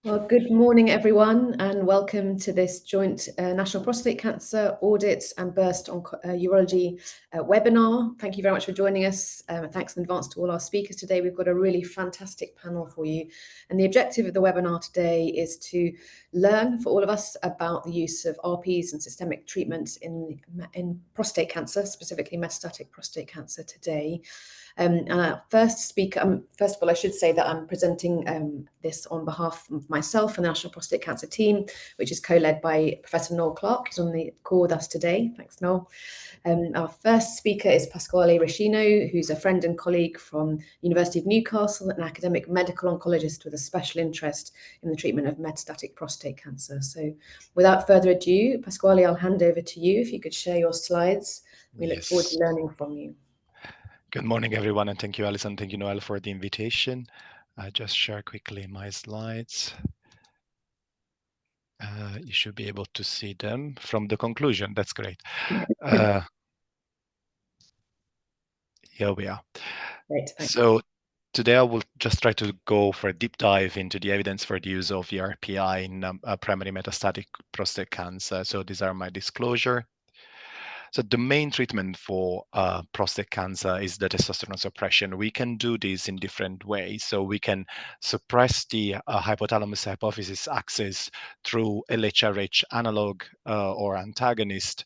Well, good morning, everyone, and welcome to this joint National Prostate Cancer Audit and Burst on Urology webinar. Thank you very much for joining us. Thanks in advance to all our speakers today. We've got a really fantastic panel for you. And the objective of the webinar today is to learn for all of us about the use of RPs and systemic treatments in prostate cancer, specifically metastatic prostate cancer today. And our first speaker, first of all, I should say that I'm presenting this on behalf of myself and the National Prostate Cancer Team, which is co-led by Professor Noel Clark, who's on the call with us today. Thanks, Noel. Our first speaker is Pasquale Rescino, who's a friend and colleague from University of Newcastle, an academic medical oncologist with a special interest in the treatment of metastatic prostate cancer. So without further ado, Pasquale, I'll hand over to you. If you could share your slides. We look forward to learning from you. Good morning, everyone, and thank you, Alison. Thank you, Noel, for the invitation. I just share quickly my slides. You should be able to see them from the conclusion. That's great. Here we are. Great, thanks. So today I will just try to go for a deep dive into the evidence for the use of the RPI in primary metastatic prostate cancer. So these are my disclosure. So the main treatment for prostate cancer is the testosterone suppression. We can do this in different ways. So we can suppress the hypothalamus hypophysis axis through LHRH analog or antagonist.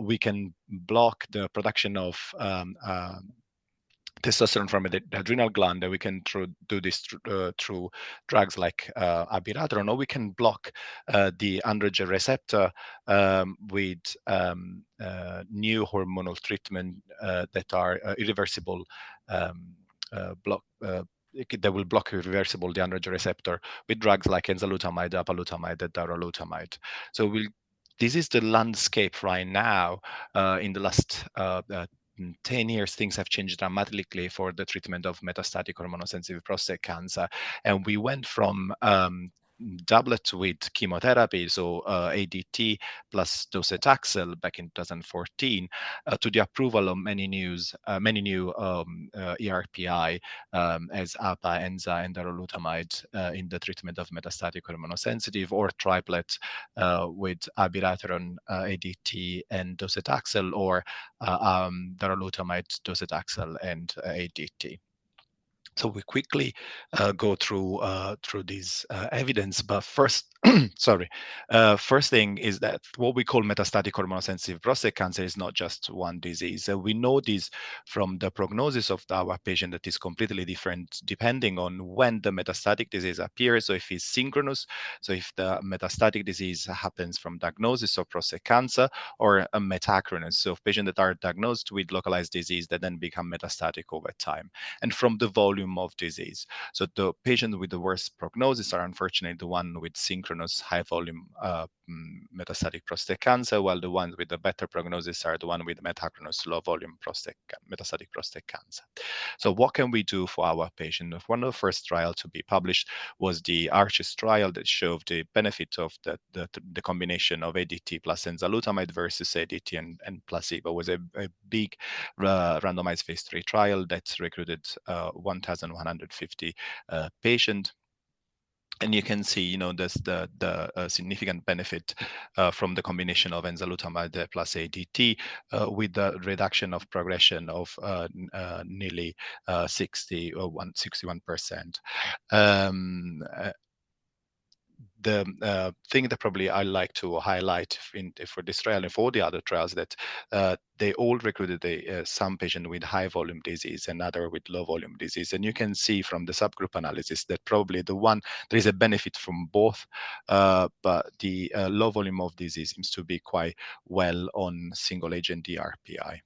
We can block the production of testosterone from the adrenal gland, and we can do this through drugs like abiraterone, or we can block the androgen receptor with new hormonal treatment that are irreversible block. That will block irreversible the androgen receptor with drugs like enzalutamide, apalutamide, and darolutamide. So this is the landscape right now. In the last 10 years, things have changed dramatically for the treatment of metastatic hormonosensitive prostate cancer. And we went from doublet with chemotherapy, so ADT plus docetaxel back in 2014, to the approval of many new ERPI as APA, ENZA, and darolutamide in the treatment of metastatic hormonosensitive, or triplet with abiraterone, ADT, and docetaxel, or darolutamide, docetaxel, and ADT. So we quickly go through this evidence, but first, first thing is that what we call metastatic hormonosensitive prostate cancer is not just one disease. We know this from the prognosis of our patient that is completely different depending on when the metastatic disease appears. So if it's synchronous, so if the metastatic disease happens from diagnosis of prostate cancer, or a metachronous, so patients that are diagnosed with localized disease that then become metastatic over time, and from the volume of disease. So the patients with the worst prognosis are unfortunately the one with synchronous high volume metastatic prostate cancer, while the ones with the better prognosis are the one with metachronous low volume metastatic prostate cancer. So what can we do for our patient? One of the first trials to be published was the ARCHES trial that showed the benefit of the combination of ADT plus enzalutamide versus ADT and placebo. It was a big randomized phase 3 trial that recruited 1,150 patients. And you can see, there's the significant benefit from the combination of enzalutamide plus ADT with the reduction of progression of nearly 61%. The thing that probably I like to highlight for this trial and for the other trials, that they all recruited some patient with high volume disease and other with low volume disease. And you can see from the subgroup analysis that probably there is a benefit from both, but the low volume of disease seems to be quite well on single agent DRPI.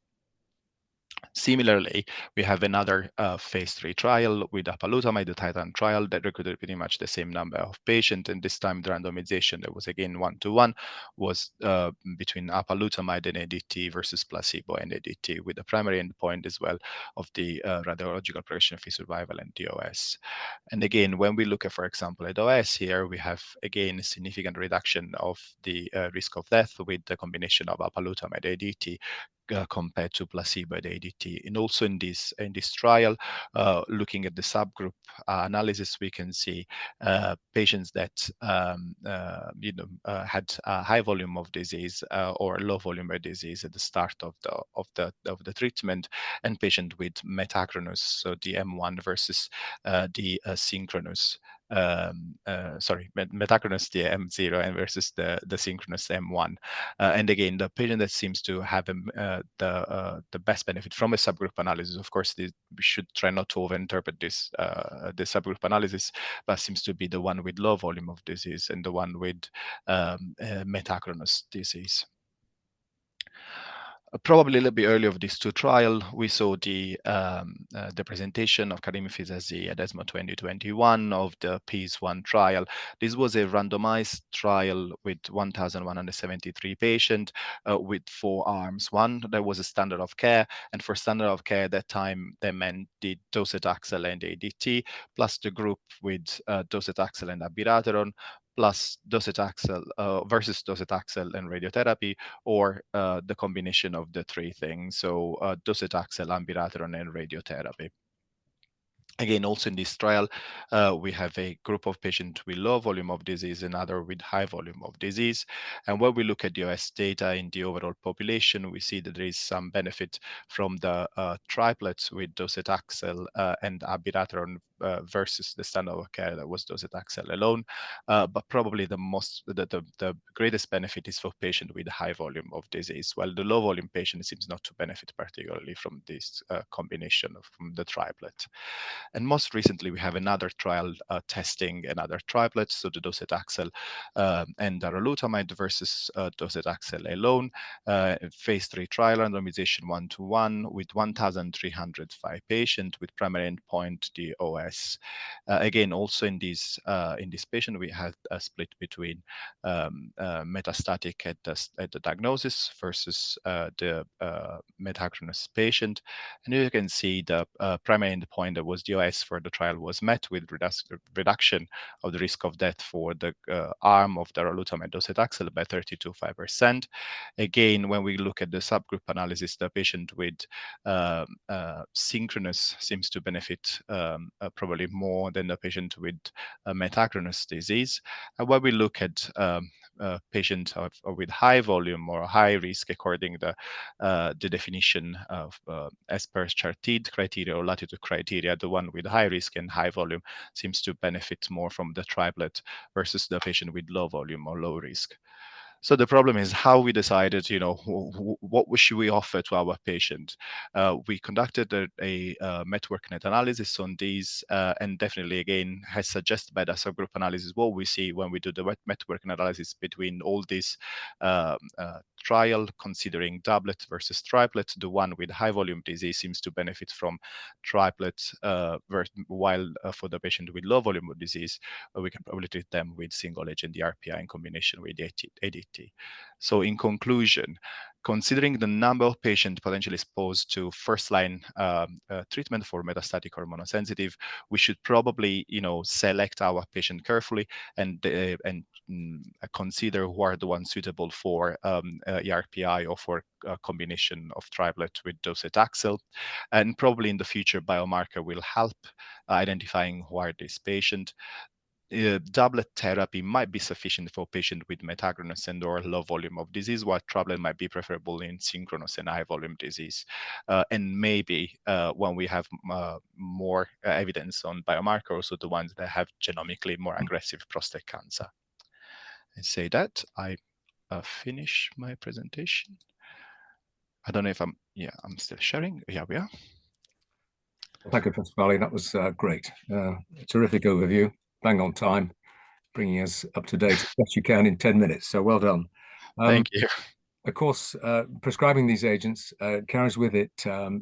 Similarly, we have another phase 3 trial with apalutamide, the Titan trial, that recruited pretty much the same number of patients. And this time the randomization that was again 1-to-1 was between apalutamide and ADT versus placebo and ADT, with the primary endpoint as well of the radiological progression-free survival and DOS. And again, when we look at, for example, at OS here, we have again a significant reduction of the risk of death with the combination of apalutamide ADT compared to placebo and ADT. And also in this trial, looking at the subgroup analysis, we can see patients that had a high volume of disease or low volume of disease at the start of the treatment, and patient with metachronous, so the M1 versus the synchronous. Metachronous the M0 and versus the synchronous M1, and again, the patient that seems to have the best benefit from a subgroup analysis. Of course, we should try not to overinterpret this the subgroup analysis, but seems to be the one with low volume of disease and the one with metachronous disease. Probably a little bit early of these two trials, we saw the presentation of Karim Fizazi at ESMO 2021 of the PEACE-1 trial. This was a randomized trial with 1,173 patients with 4 arms. One, there was a standard of care, and for standard of care at that time, they meant the docetaxel and ADT, plus the group with docetaxel and abiraterone, plus docetaxel versus docetaxel and radiotherapy, or the combination of the 3 things, so docetaxel, abiraterone, and radiotherapy. Again, also in this trial, we have a group of patients with low volume of disease and other with high volume of disease. And when we look at the OS data in the overall population, we see that there is some benefit from the triplets with docetaxel and abiraterone versus the standard of care that was docetaxel alone. But probably the greatest benefit is for patients with high volume of disease, while the low volume patient seems not to benefit particularly from this combination from the triplet. And most recently, we have another trial testing another triplet, so the docetaxel and darolutamide versus docetaxel alone, phase 3 trial randomization 1-to-1 with 1,305 patients with primary endpoint the OS. Again, also in this patient, we had a split between metastatic at the diagnosis versus the metachronous patient. And you can see the primary endpoint that was the OS for the trial was met with reduction of the risk of death for the arm of darolutamide docetaxel by 32.5%. Again, when we look at the subgroup analysis, the patient with synchronous seems to benefit probably more than the patient with metachronous disease. And when we look at patients with high volume or high risk, according to the definition of as per Chartid criteria or Latitude criteria, the one with high risk and high volume seems to benefit more from the triplet versus the patient with low volume or low risk. So the problem is how we decided, what should we offer to our patient? We conducted a network-net analysis on these, and definitely, again, as suggested by the subgroup analysis, what we see when we do the network analysis between all these trial, considering doublet versus triplet, the one with high volume disease seems to benefit from triplet, while for the patient with low volume of disease, we can probably treat them with single agent DRPI in combination with ADT. So in conclusion, considering the number of patients potentially exposed to first-line treatment for metastatic hormonosensitive, we should probably, select our patient carefully and consider who are the ones suitable for ERPI or for a combination of triplet with docetaxel. And probably in the future, biomarker will help identifying who are these patients. Doublet therapy might be sufficient for patients with metachronous and or low volume of disease, while triplet might be preferable in synchronous and high volume disease. And maybe when we have more evidence on biomarkers, so the ones that have genomically more aggressive prostate cancer. And say that, I finish my presentation. I don't know if I'm still sharing. Yeah, we are. Thank you, Professor Valley. That was great. A terrific overview, bang on time, bringing us up to date as best you can in 10 minutes. So well done. Thank you. Of course, prescribing these agents carries with it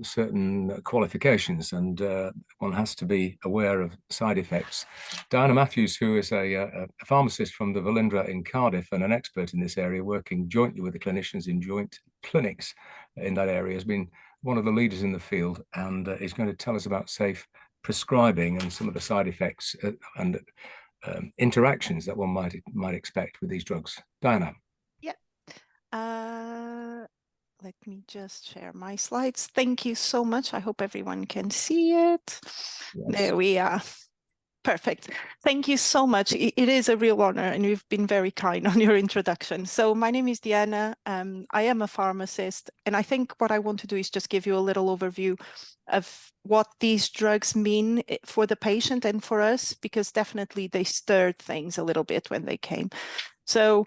certain qualifications, and one has to be aware of side effects. Diana Matthews, who is a pharmacist from the Velindre in Cardiff and an expert in this area, working jointly with the clinicians in joint clinics in that area, has been one of the leaders in the field, and is going to tell us about safe prescribing and some of the side effects and interactions that one might expect with these drugs. Diana. let me just share my slides. Thank you so much. I hope everyone can see it. Yes. There we are. Perfect. Thank you so much. It is a real honor, and you've been very kind on your introduction. So my name is Diana. I am a pharmacist, and I think what I want to do is just give you a little overview of what these drugs mean for the patient and for us, because definitely they stirred things a little bit when they came. So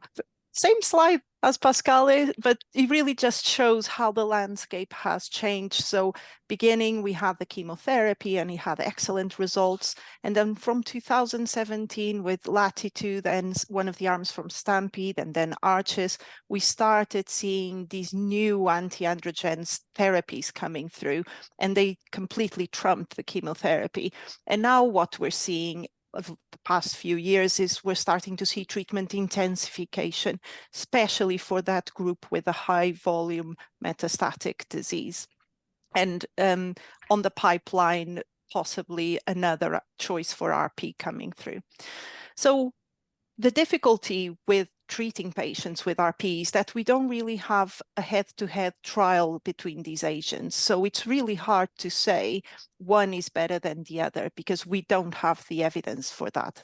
same slide as Pascal, but it really just shows how the landscape has changed. So beginning, we had the chemotherapy and it had excellent results. And then from 2017 with Latitude and one of the arms from Stampede and then Arches, we started seeing these new anti-androgen therapies coming through, and they completely trumped the chemotherapy. And now what we're seeing of the past few years is we're starting to see treatment intensification, especially for that group with a high volume metastatic disease. And on the pipeline, possibly another choice for RP coming through. So the difficulty with treating patients with RP is that we don't really have a head-to-head trial between these agents. So it's really hard to say one is better than the other because we don't have the evidence for that.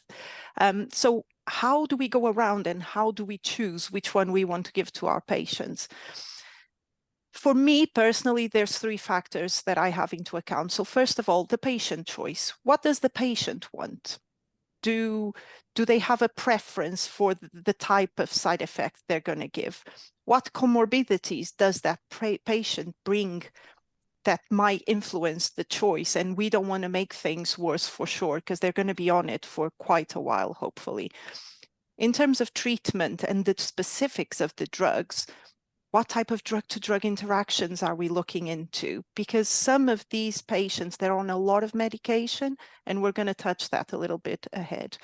So how do we go around and how do we choose which one we want to give to our patients? For me personally, there's three factors that I have into account. So first of all, the patient choice. What does the patient want? Do they have a preference for the type of side effect they're going to give? What comorbidities does that patient bring that might influence the choice? And we don't want to make things worse for sure, because they're going to be on it for quite a while, hopefully. In terms of treatment and the specifics of the drugs, what type of drug-to-drug interactions are we looking into? Because some of these patients, they're on a lot of medication, and we're going to touch that a little bit ahead.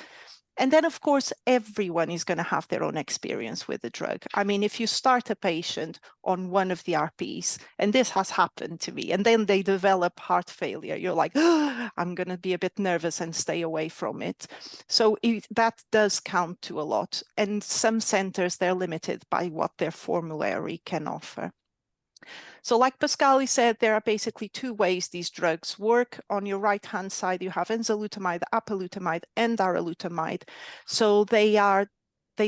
And then, of course, everyone is going to have their own experience with the drug. I mean, if you start a patient on one of the RPs, and this has happened to me, and then they develop heart failure, you're like, oh, I'm going to be a bit nervous and stay away from it. So that does count to a lot. And some centers, they're limited by what their formulary can offer. So like Pascal said, there are basically two ways these drugs work. On your right-hand side, you have enzalutamide, apalutamide, and darolutamide. So they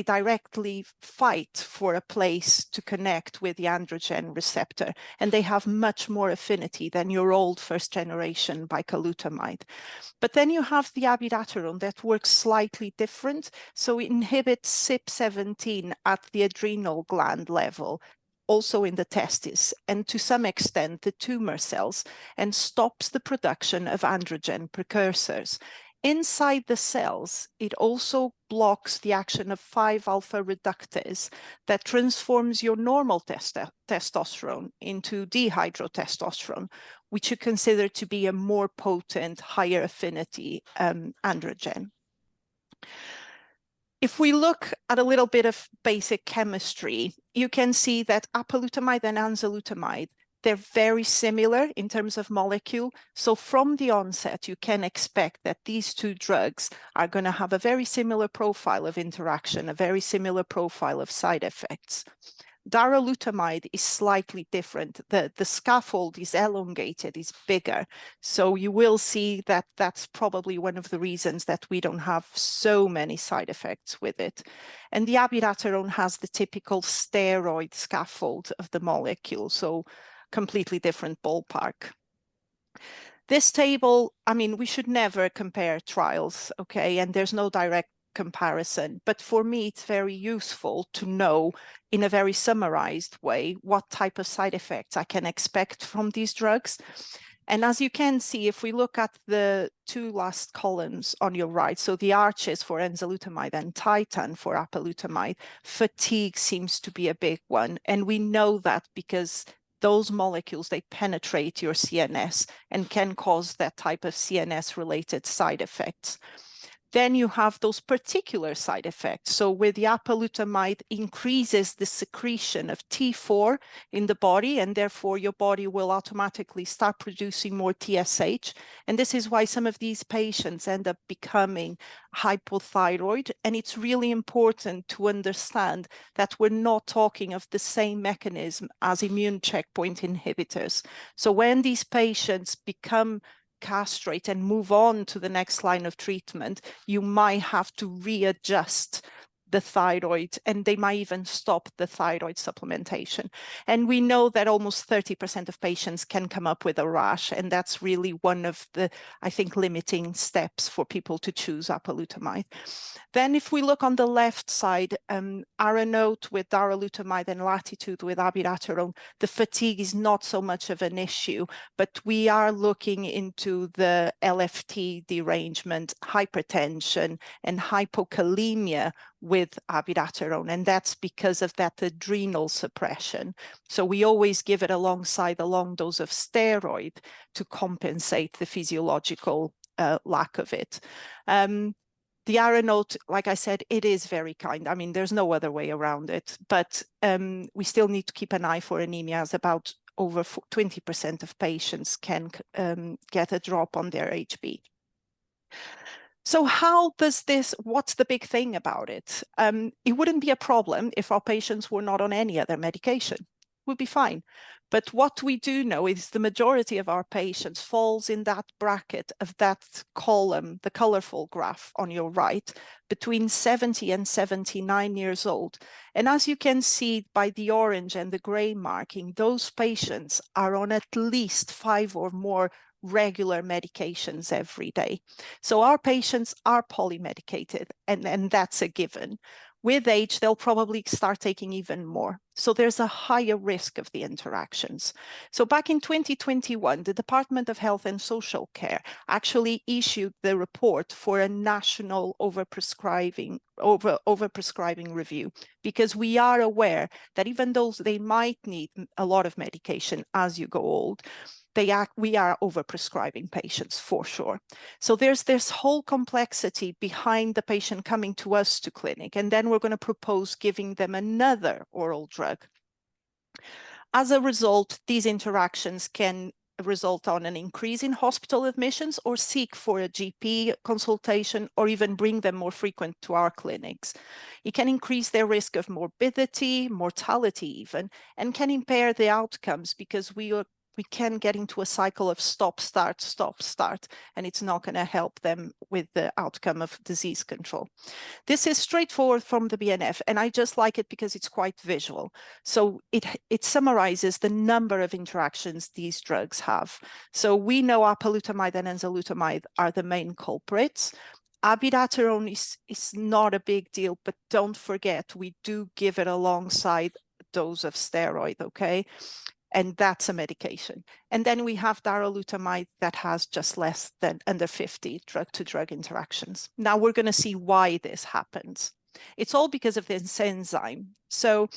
directly fight for a place to connect with the androgen receptor, and they have much more affinity than your old first-generation bicalutamide. But then you have the abiraterone that works slightly different. So it inhibits CYP17 at the adrenal gland level, also in the testis, and to some extent the tumor cells, and stops the production of androgen precursors. Inside the cells, it also blocks the action of 5-alpha reductase that transforms your normal testosterone into dihydrotestosterone, which you consider to be a more potent, higher affinity androgen. If we look at a little bit of basic chemistry, you can see that apalutamide and enzalutamide, they're very similar in terms of molecule. So from the onset, you can expect that these two drugs are going to have a very similar profile of interaction, a very similar profile of side effects. Darolutamide is slightly different. The scaffold is elongated, is bigger. So you will see that that's probably one of the reasons that we don't have so many side effects with it. And the abiraterone has the typical steroid scaffold of the molecule, so completely different ballpark. This table, I mean, we should never compare trials, okay? And there's no direct comparison, but for me it's very useful to know in a very summarized way what type of side effects I can expect from these drugs. And as you can see, if we look at the two last columns on your right, so the Arches for enzalutamide and Titan for apalutamide, fatigue seems to be a big one. And we know that because those molecules, they penetrate your CNS and can cause that type of CNS-related side effects. Then you have those particular side effects. So with the apalutamide, increases the secretion of T4 in the body, and therefore your body will automatically start producing more TSH. And this is why some of these patients end up becoming hypothyroid. And it's really important to understand that we're not talking of the same mechanism as immune checkpoint inhibitors. So when these patients become castrate and move on to the next line of treatment, you might have to readjust the thyroid, and they might even stop the thyroid supplementation. And we know that almost 30% of patients can come up with a rash, and that's really one of the, I think, limiting steps for people to choose apalutamide. Then if we look on the left side, Aranote with darolutamide and Latitude with abiraterone, the fatigue is not so much of an issue, but we are looking into the LFT derangement, hypertension, and hypokalemia with abiraterone, and that's because of that adrenal suppression. So we always give it alongside a long dose of steroid to compensate the physiological lack of it. The Aranote, like I said, it is very kind. I mean, there's no other way around it, but we still need to keep an eye for anemia, as about over 20% of patients can get a drop on their HB. So how does this, what's the big thing about it? It wouldn't be a problem if our patients were not on any other medication. We'd be fine. But what we do know is the majority of our patients falls in that bracket of that column, the colorful graph on your right, between 70 and 79 years old. And as you can see by the orange and the gray marking, those patients are on at least 5 or more regular medications every day. So our patients are polymedicated, and that's a given. With age, they'll probably start taking even more. So there's a higher risk of the interactions. So back in 2021, the Department of Health and Social Care actually issued the report for a national overprescribing review, because we are aware that even though they might need a lot of medication as you go old, we are overprescribing patients for sure. So there's this whole complexity behind the patient coming to us to clinic, and then we're going to propose giving them another oral drug. As a result, these interactions can result on an increase in hospital admissions, or seek for a GP consultation, or even bring them more frequent to our clinics. It can increase their risk of morbidity, mortality even, and can impair the outcomes, because we can get into a cycle of stop, start, and it's not going to help them with the outcome of disease control. This is straightforward from the BNF, and I just like it because it's quite visual. So it summarizes the number of interactions these drugs have. So we know apalutamide and enzalutamide are the main culprits. Abiraterone is not a big deal, but don't forget, we do give it alongside a dose of steroid, okay? And that's a medication. And then we have darolutamide that has just less than under 50 drug-to-drug interactions. Now we're going to see why this happens. It's all because of this enzyme. So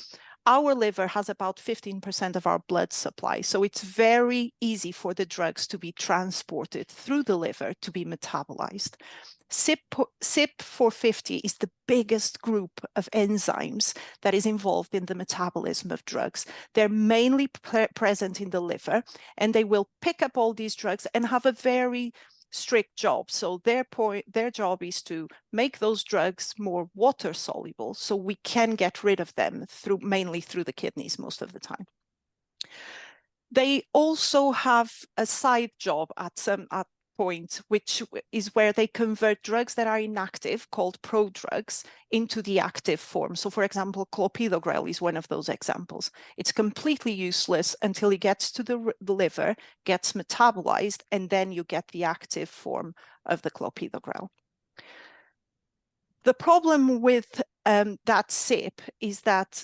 our liver has about 15% of our blood supply. So it's very easy for the drugs to be transported through the liver to be metabolized. CYP450 is the biggest group of enzymes that is involved in the metabolism of drugs. They're mainly present in the liver, and they will pick up all these drugs and have a very strict job. So their job is to make those drugs more water soluble, so we can get rid of them mainly through the kidneys most of the time. They also have a side job at point, which is where they convert drugs that are inactive, called prodrugs, into the active form. So for example, clopidogrel is one of those examples. It's completely useless until it gets to the liver, gets metabolized, and then you get the active form of the clopidogrel. The problem with that CYP is that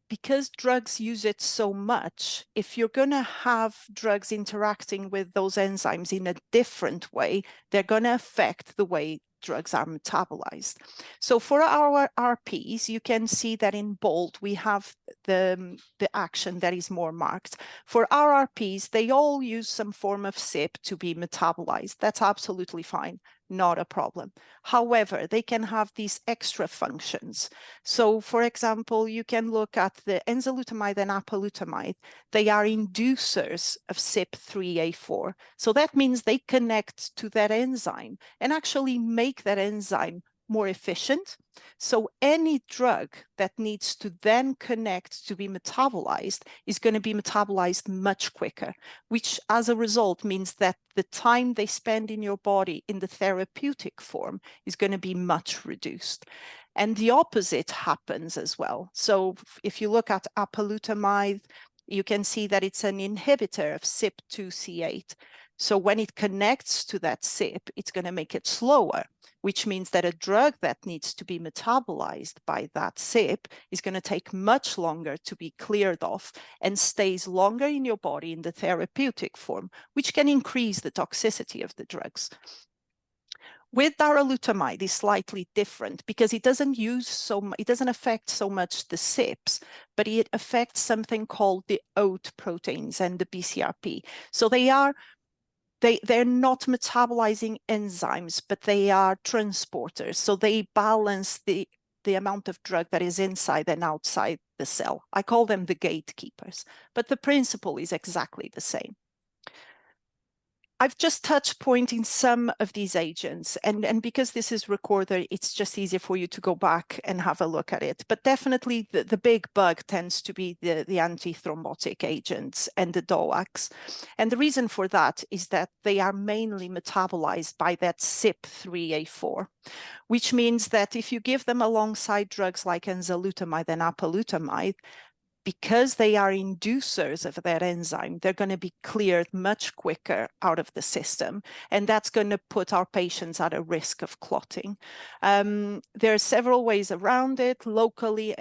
because drugs use it so much, if you're going to have drugs interacting with those enzymes in a different way, they're going to affect the way drugs are metabolized. So for our RPs, you can see that in bold, we have the action that is more marked. For RRPs, they all use some form of CYP to be metabolized. That's absolutely fine, not a problem. However, they can have these extra functions. So, for example, you can look at the enzalutamide and apalutamide. They are inducers of CYP3A4. So that means they connect to that enzyme and actually make that enzyme more efficient. So any drug that needs to then connect to be metabolized is going to be metabolized much quicker, which as a result means that the time they spend in your body in the therapeutic form is going to be much reduced. And the opposite happens as well. So if you look at apalutamide, you can see that it's an inhibitor of CYP2C8. So when it connects to that CYP, it's going to make it slower, which means that a drug that needs to be metabolized by that CYP is going to take much longer to be cleared off and stays longer in your body in the therapeutic form, which can increase the toxicity of the drugs. With darolutamide, is slightly different because it doesn't affect so much the CYPs, but it affects something called the OAT proteins and the BCRP. So they're not metabolizing enzymes, but they are transporters. So they balance the amount of drug that is inside and outside the cell. I call them the gatekeepers, but the principle is exactly the same. I've just touched pointing some of these agents, and because this is recorded, it's just easier for you to go back and have a look at it. But definitely the big bug tends to be the antithrombotic agents and the DOACs. And the reason for that is that they are mainly metabolized by that CYP3A4, which means that if you give them alongside drugs like enzalutamide and apalutamide, because they are inducers of that enzyme, they're going to be cleared much quicker out of the system. And that's going to put our patients at a risk of clotting. There are several ways around it. Locally,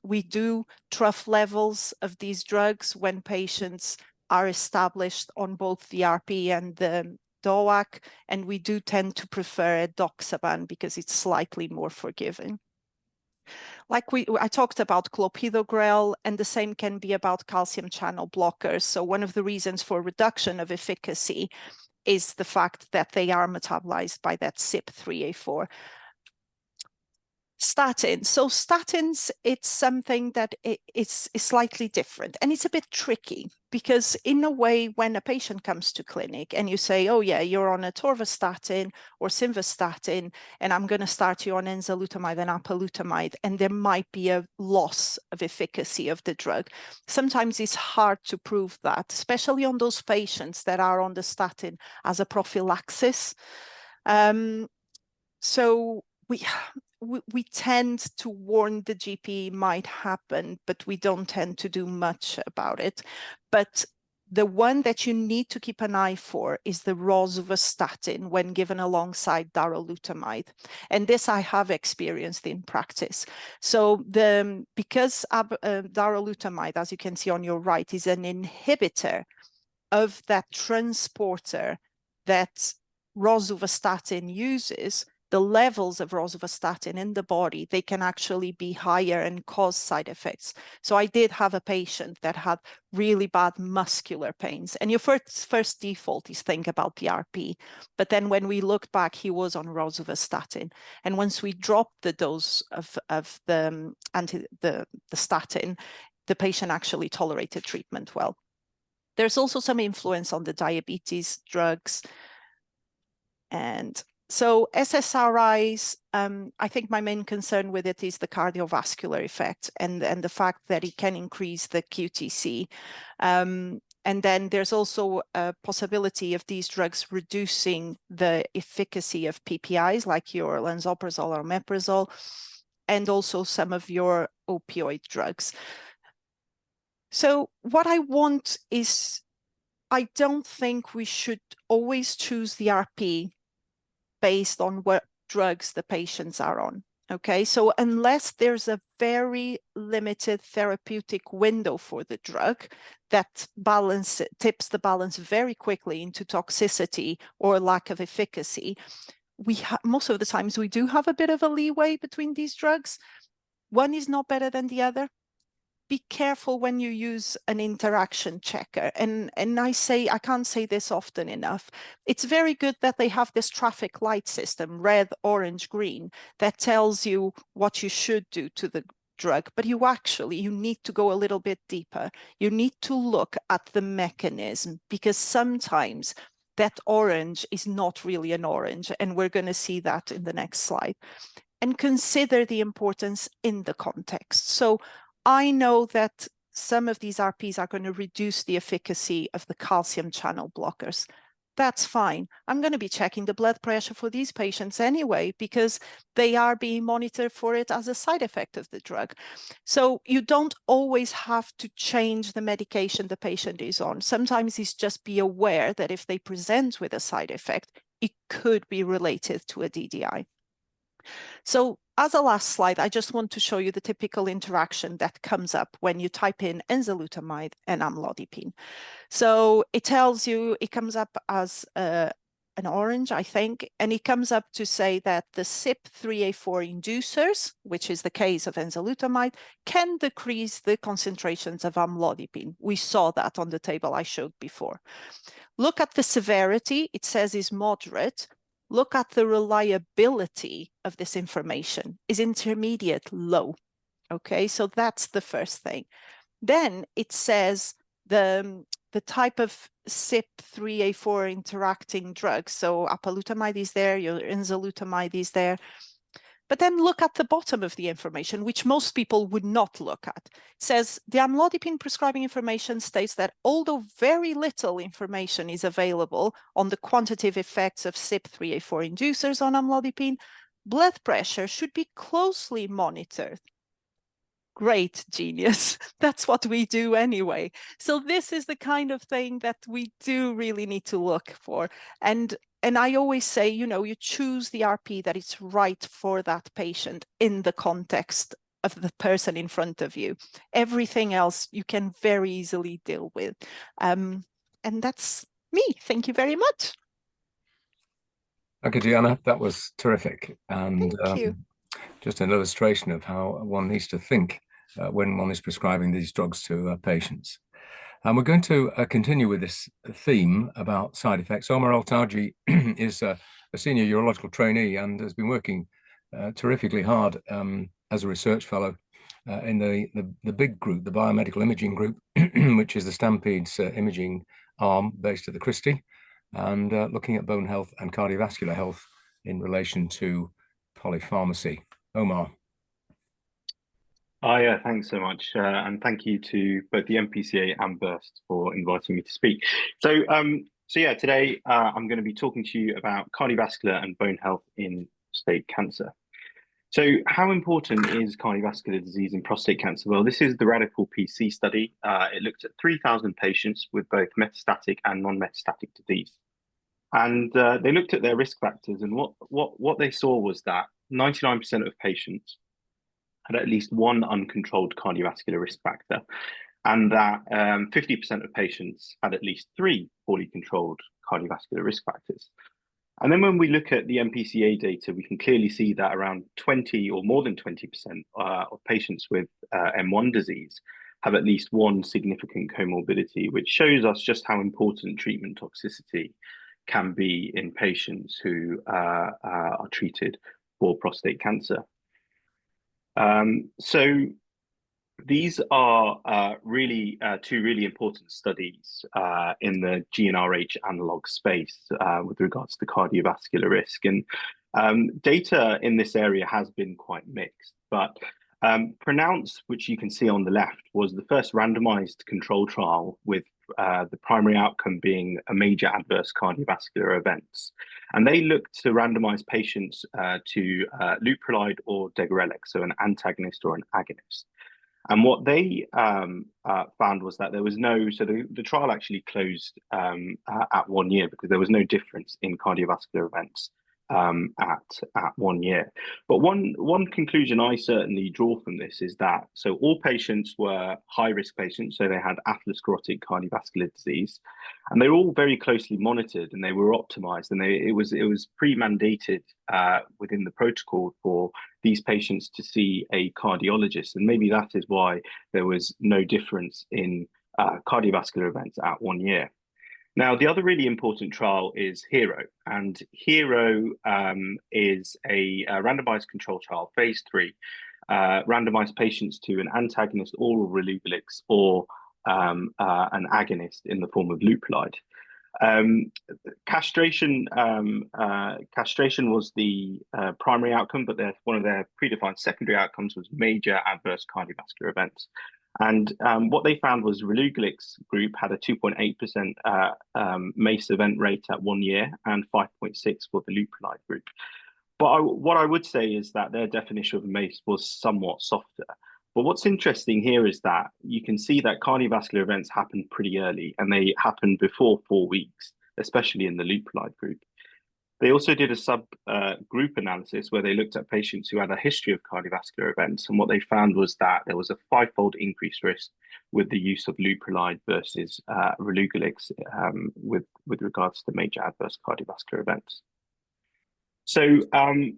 we do trough levels of these drugs when patients are established on both the RP and the DOAC. And we do tend to prefer edoxaban because it's slightly more forgiving. Like I talked about clopidogrel, and the same can be about calcium channel blockers. So one of the reasons for reduction of efficacy is the fact that they are metabolized by that CYP3A4. Statins. So statins, it's something that is slightly different, and it's a bit tricky because in a way, when a patient comes to clinic and you say, oh yeah, you're on atorvastatin or simvastatin, and I'm going to start you on enzalutamide and apalutamide, and there might be a loss of efficacy of the drug. Sometimes it's hard to prove that, especially on those patients that are on the statin as a prophylaxis. So we tend to warn the GP might happen, but we don't tend to do much about it. But the one that you need to keep an eye for is the rosuvastatin when given alongside darolutamide. And this I have experienced in practice. So because darolutamide, as you can see on your right, is an inhibitor of that transporter that rosuvastatin uses, the levels of rosuvastatin in the body, they can actually be higher and cause side effects. So I did have a patient that had really bad muscular pains. And your first default is think about the RP. But then when we looked back, he was on rosuvastatin. And once we dropped the dose of the statin, the patient actually tolerated treatment well. There's also some influence on the diabetes drugs. And so SSRIs, I think my main concern with it is the cardiovascular effect and the fact that it can increase the QTc. And then there's also a possibility of these drugs reducing the efficacy of PPIs like your lansoprazole or omeprazole, and also some of your opioid drugs. So what I want is, I don't think we should always choose the RP based on what drugs the patients are on. Okay, so unless there's a very limited therapeutic window for the drug that tips the balance very quickly into toxicity or lack of efficacy, most of the times we do have a bit of a leeway between these drugs. One is not better than the other, be careful when you use an interaction checker. And I can't say this often enough. It's very good that they have this traffic light system, red, orange, green, that tells you what you should do to the drug, but you need to go a little bit deeper. You need to look at the mechanism, because sometimes that orange is not really an orange, and we're going to see that in the next slide. And consider the importance in the context. So I know that some of these RPs are going to reduce the efficacy of the calcium channel blockers. That's fine. I'm going to be checking the blood pressure for these patients anyway, because they are being monitored for it as a side effect of the drug. So you don't always have to change the medication the patient is on. Sometimes it's just be aware that if they present with a side effect, it could be related to a DDI. So as a last slide, I just want to show you the typical interaction that comes up when you type in enzalutamide and amlodipine. So it tells you, it comes up as an orange, I think, and it comes up to say that the CYP3A4 inducers, which is the case of enzalutamide, can decrease the concentrations of amlodipine. We saw that on the table I showed before. Look at the severity, it says is moderate. Look at the reliability of this information, is intermediate, low. Okay, so that's the first thing. Then it says the type of CYP3A4 interacting drugs. So apalutamide is there, your enzalutamide is there. But then look at the bottom of the information, which most people would not look at. It says the amlodipine prescribing information states that although very little information is available on the quantitative effects of CYP3A4 inducers on amlodipine, blood pressure should be closely monitored. Great, genius. That's what we do anyway. So this is the kind of thing that we do really need to look for. And I always say, you know, you choose the RP that is right for that patient in the context of the person in front of you. Everything else you can very easily deal with. And that's me. Thank you very much. Okay, Diana, that was terrific. And Thank you. Just an illustration of how one needs to think when one is prescribing these drugs to patients. And we're going to continue with this theme about side effects. Omar Al-Taji is a senior urological trainee and has been working terrifically hard as a research fellow in the big group, the biomedical imaging group, which is the Stampede's imaging arm based at the Christie, and looking at bone health and cardiovascular health in relation to polypharmacy. Omar. Yeah, thanks so much. And thank you to both the NPCA and Burst for inviting me to speak. So yeah, today I'm going to be talking to you about cardiovascular and bone health in prostate cancer. So how important is cardiovascular disease in prostate cancer? Well, this is the Radical PC study. It looked at 3,000 patients with both metastatic and non-metastatic disease. And they looked at their risk factors, and what they saw was that 99% of patients had at least one uncontrolled cardiovascular risk factor, and that 50% of patients had at least 3 poorly controlled cardiovascular risk factors. And then when we look at the NPCA data, we can clearly see that around 20 or more than 20% of patients with M1 disease have at least one significant comorbidity, which shows us just how important treatment toxicity can be in patients who are treated for prostate cancer. So these are really two really important studies in the GnRH analog space with regards to cardiovascular risk. And data in this area has been quite mixed, but PRONOUNCE, which you can see on the left, was the first randomized control trial with the primary outcome being a major adverse cardiovascular events. And they looked to randomize patients to leuprolide or degarelix, so an antagonist or an agonist. And what they found was that there was no, so the trial actually closed at 1 year because there was no difference in cardiovascular events at 1 year. But one conclusion I certainly draw from this is that all patients were high-risk patients, so they had atherosclerotic cardiovascular disease, and they were all very closely monitored and they were optimized, and it was pre-mandated within the protocol for these patients to see a cardiologist, and maybe that is why there was no difference in cardiovascular events at 1 year. Now, the other really important trial is HERO, and HERO is a randomized control trial, phase 3, randomized patients to an antagonist oral relugolix or an agonist in the form of leuprolide. Castration was the primary outcome, but one of their predefined secondary outcomes was major adverse cardiovascular events. And what they found was relugolix group had a 2.8% MACE event rate at 1 year and 5.6 for the leuprolide group. But what I would say is that their definition of MACE was somewhat softer. But what's interesting here is that you can see that cardiovascular events happen pretty early, and they happen before 4 weeks, especially in the leuprolide group. They also did a subgroup analysis where they looked at patients who had a history of cardiovascular events, and what they found was that there was a 5-fold increased risk with the use of leuprolide versus relugolix with regards to major adverse cardiovascular events. So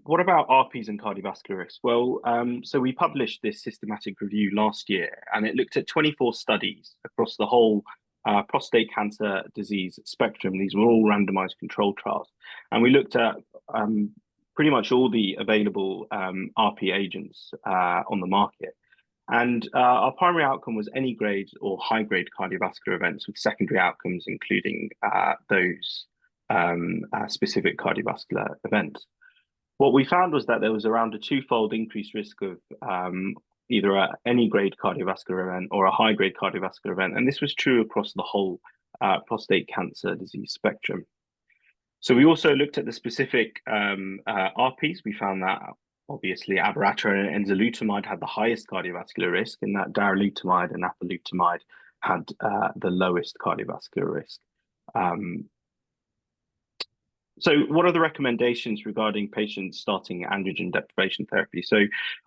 what about RPs and cardiovascular risk? Well, so we published this systematic review last year, and it looked at 24 studies across the whole prostate cancer disease spectrum. These were all randomized controlled trials. And we looked at pretty much all the available RP agents on the market. And our primary outcome was any grade or high grade cardiovascular events, with secondary outcomes including those specific cardiovascular events. What we found was that there was around a 2-fold increased risk of either any grade cardiovascular event or a high grade cardiovascular event. And this was true across the whole prostate cancer disease spectrum. So we also looked at the specific RPs. We found that obviously abiraterone and enzalutamide had the highest cardiovascular risk, and that darolutamide and apalutamide had the lowest cardiovascular risk. So what are the recommendations regarding patients starting androgen deprivation therapy? So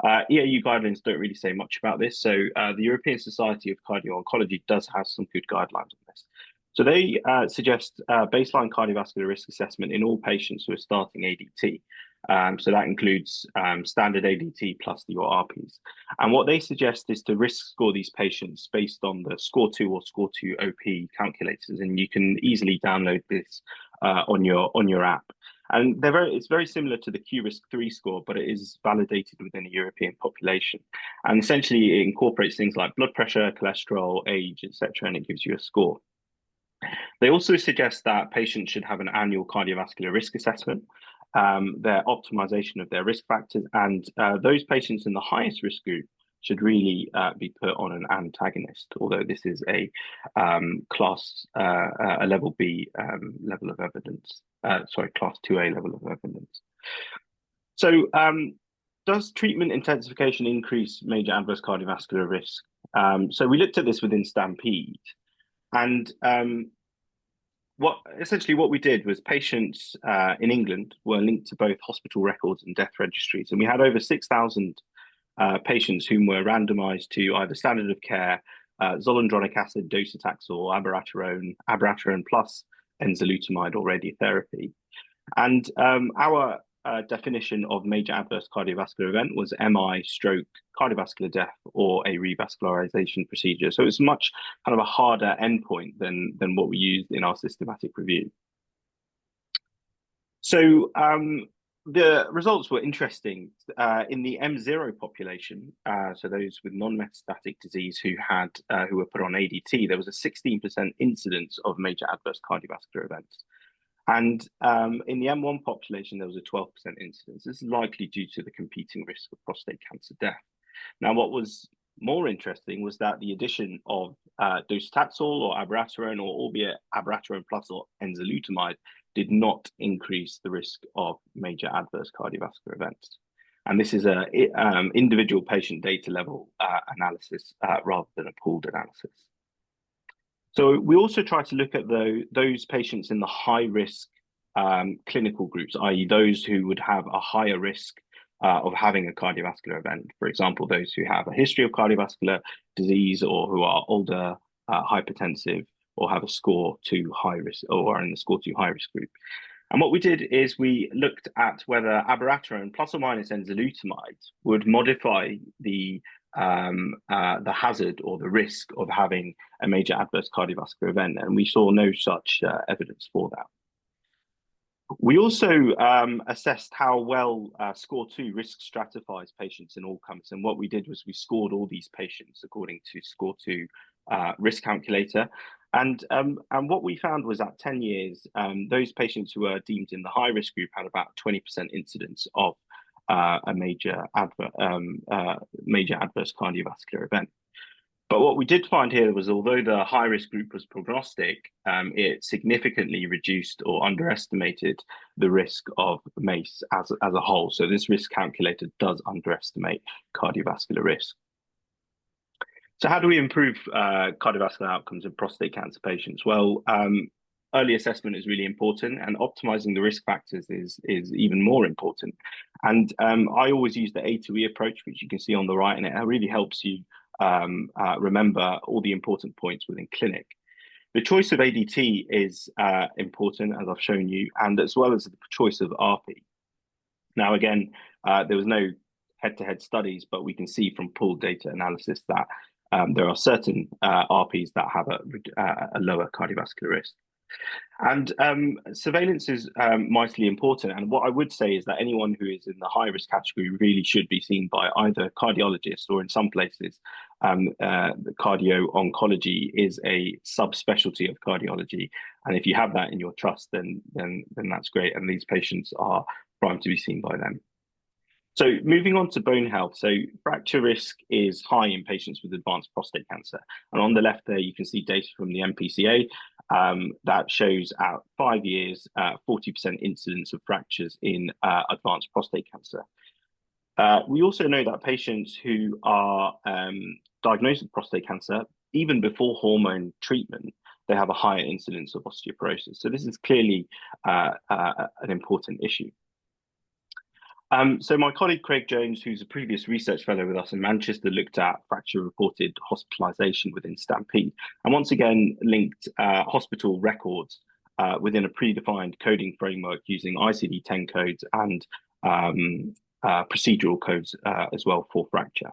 EAU guidelines don't really say much about this. So the European Society of Cardio-Oncology does have some good guidelines on this. So they suggest baseline cardiovascular risk assessment in all patients who are starting ADT. So that includes standard ADT plus your RPs. And what they suggest is to risk score these patients based on the SCORE2 or SCORE2 OP calculators. And you can easily download this on your app. And it's very similar to the QRISK-3 score, but it is validated within a European population. And essentially, it incorporates things like blood pressure, cholesterol, age, etc., and it gives you a score. They also suggest that patients should have an annual cardiovascular risk assessment, their optimization of their risk factors, and those patients in the highest risk group should really be put on an antagonist, although this is a a level B level of evidence, class 2A level of evidence. So does treatment intensification increase major adverse cardiovascular risk? So we looked at this within STAMPEDE, and what we did was patients in England were linked to both hospital records and death registries, and we had over 6,000 patients whom were randomized to either standard of care, zoledronic acid, docetaxel, abiraterone plus enzalutamide or radiotherapy. And our definition of major adverse cardiovascular event was MI, stroke, cardiovascular death, or a revascularization procedure. So it's much kind of a harder endpoint than what we used in our systematic review. So the results were interesting. In the M0 population, so those with non-metastatic disease who were put on ADT, there was a 16% incidence of major adverse cardiovascular events. And in the M1 population, there was a 12% incidence. This is likely due to the competing risk of prostate cancer death. Now, what was more interesting was that the addition of docetaxel or abiraterone, or albeit abiraterone plus or enzalutamide, did not increase the risk of major adverse cardiovascular events. And this is an individual patient data level analysis rather than a pooled analysis. So we also try to look at those patients in the high risk clinical groups, i.e. those who would have a higher risk of having a cardiovascular event. For example, those who have a history of cardiovascular disease, or who are older, hypertensive, or have a score 2 high risk, or are in the score 2 high risk group. And what we did is we looked at whether abiraterone plus or minus enzalutamide would modify the hazard or the risk of having a major adverse cardiovascular event, and we saw no such evidence for that. We also assessed how well SCORE2 risk stratifies patients in all comers, and what we did was we scored all these patients according to SCORE2 risk calculator, and what we found was at 10 years, those patients who were deemed in the high risk group had about 20% incidence of a major adverse cardiovascular event. But what we did find here was, although the high-risk group was prognostic, it significantly reduced or underestimated the risk of MACE as a whole. So this risk calculator does underestimate cardiovascular risk. So how do we improve cardiovascular outcomes in prostate cancer patients? Well, early assessment is really important, and optimizing the risk factors is even more important. And I always use the A to E approach, which you can see on the right, and it really helps you remember all the important points within clinic. The choice of ADT is important, as I've shown you, and as well as the choice of ARPI. Now, again, there was no head-to-head studies, but we can see from pooled data analysis that there are certain ARPIs that have a lower cardiovascular risk. And surveillance is mightily important. And what I would say is that anyone who is in the high risk category really should be seen by either cardiologists, or in some places, the cardio-oncology is a subspecialty of cardiology. And if you have that in your trust, then that's great. And these patients are primed to be seen by them. So moving on to bone health. So fracture risk is high in patients with advanced prostate cancer. And on the left there, you can see data from the NPCA that shows at 5 years, 40% incidence of fractures in advanced prostate cancer. We also know that patients who are diagnosed with prostate cancer, even before hormone treatment, they have a higher incidence of osteoporosis. So this is clearly an important issue. So my colleague Craig Jones, who's a previous research fellow with us in Manchester, looked at fracture-reported hospitalisation within STAMPEDE, and once again linked hospital records within a predefined coding framework using ICD-10 codes and procedural codes as well for fracture.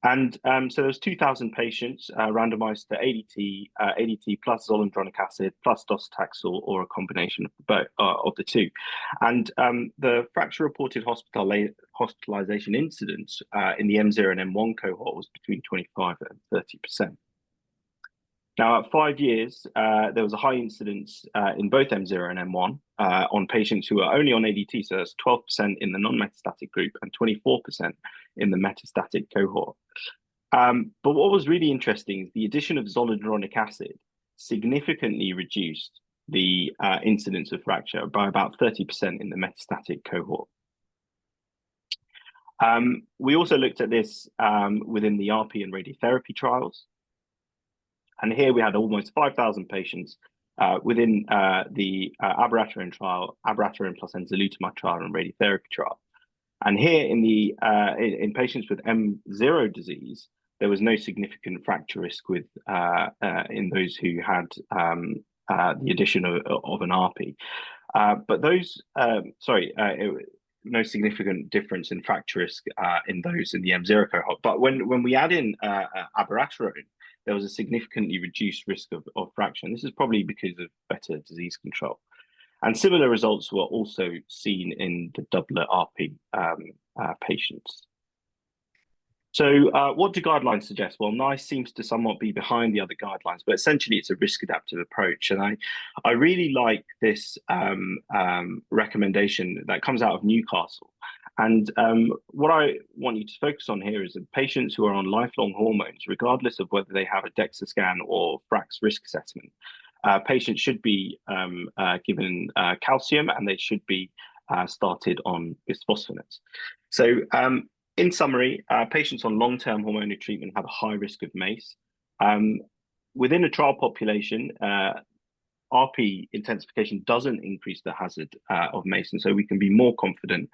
And so there's 2,000 patients randomized to ADT plus zoledronic acid plus docetaxel, or a combination of the two. And the fracture-reported hospitalization incidence in the M0 and M1 cohort was between 25 and 30%. Now, at 5 years, there was a high incidence in both M0 and M1 on patients who are only on ADT, so that's 12% in the non-metastatic group and 24% in the metastatic cohort. But what was really interesting is the addition of zoledronic acid significantly reduced the incidence of fracture by about 30% in the metastatic cohort. We also looked at this within the RP and radiotherapy trials. And here we had almost 5,000 patients within the abiraterone trial, abiraterone plus enzalutamide trial, and radiotherapy trial. And here in patients with M0 disease, there was no significant fracture risk with in those who had the addition of an ARPI. But those, no significant difference in fracture risk in those in the M0 cohort. But when we add in abiraterone, there was a significantly reduced risk of fracture. And this is probably because of better disease control. And similar results were also seen in the doublet RP patients. So what do guidelines suggest? Well, NICE seems to somewhat be behind the other guidelines, but essentially it's a risk adaptive approach. And I really like this recommendation that comes out of Newcastle. And what I want you to focus on here is that patients who are on lifelong hormones, regardless of whether they have a DEXA scan or FRAX risk assessment, patients should be given calcium, and they should be started on bisphosphonates. So in summary, patients on long-term hormonal treatment have a high risk of MACE. Within a trial population, RP intensification doesn't increase the hazard of MACE, and so we can be more confident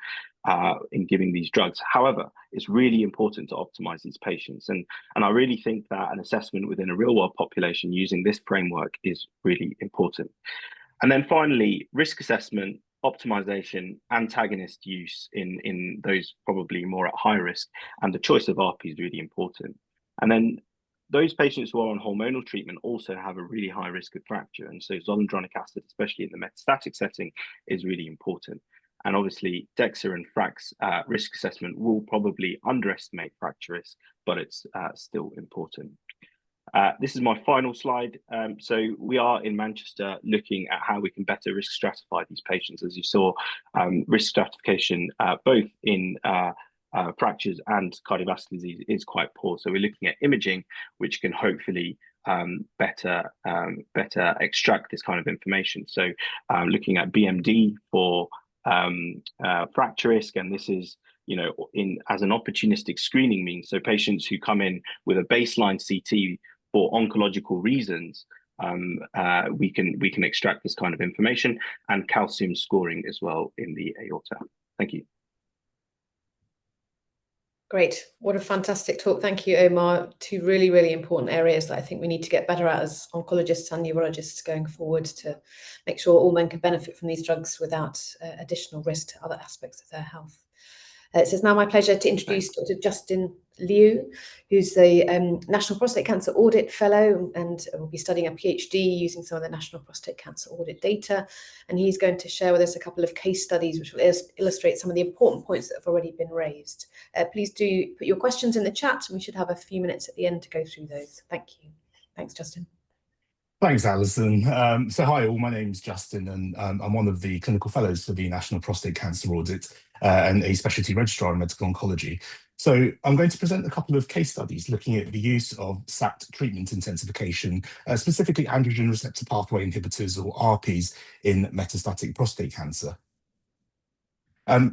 in giving these drugs. However, it's really important to optimize these patients, and I really think that an assessment within a real-world population using this framework is really important. And then finally, risk assessment, optimization, antagonist use in those probably more at high risk, and the choice of RP is really important. And then those patients who are on hormonal treatment also have a really high risk of fracture. And so zoledronic acid, especially in the metastatic setting, is really important. And obviously, DEXA and FRAX risk assessment will probably underestimate fracture risk, but it's still important. This is my final slide. So we are in Manchester looking at how we can better risk stratify these patients. As you saw, risk stratification both in fractures and cardiovascular disease is quite poor. So we're looking at imaging, which can hopefully better extract this kind of information. So looking at BMD for fracture risk, and this is as an opportunistic screening means. So patients who come in with a baseline CT for oncological reasons, we can extract this kind of information, and calcium scoring as well in the aorta. Thank you. Great. What a fantastic talk. Thank you, Omar. Two really, really important areas that I think we need to get better at as oncologists and neurologists going forward to make sure all men can benefit from these drugs without additional risk to other aspects of their health. So it's now my pleasure to introduce Dr. Justin Liu, who's the National Prostate Cancer Audit Fellow and will be studying a PhD using some of the National Prostate Cancer Audit data. And he's going to share with us a couple of case studies which will illustrate some of the important points that have already been raised. Please do put your questions in the chat, and we should have a few minutes at the end to go through those. Thank you. Thanks, Justin. Thanks, Alison. So hi all, my name's Justin, and I'm one of the clinical fellows for the National Prostate Cancer Audit and a specialty registrar in medical oncology. So I'm going to present a couple of case studies looking at the use of SAPT treatment intensification, specifically androgen receptor pathway inhibitors or ARPs in metastatic prostate cancer.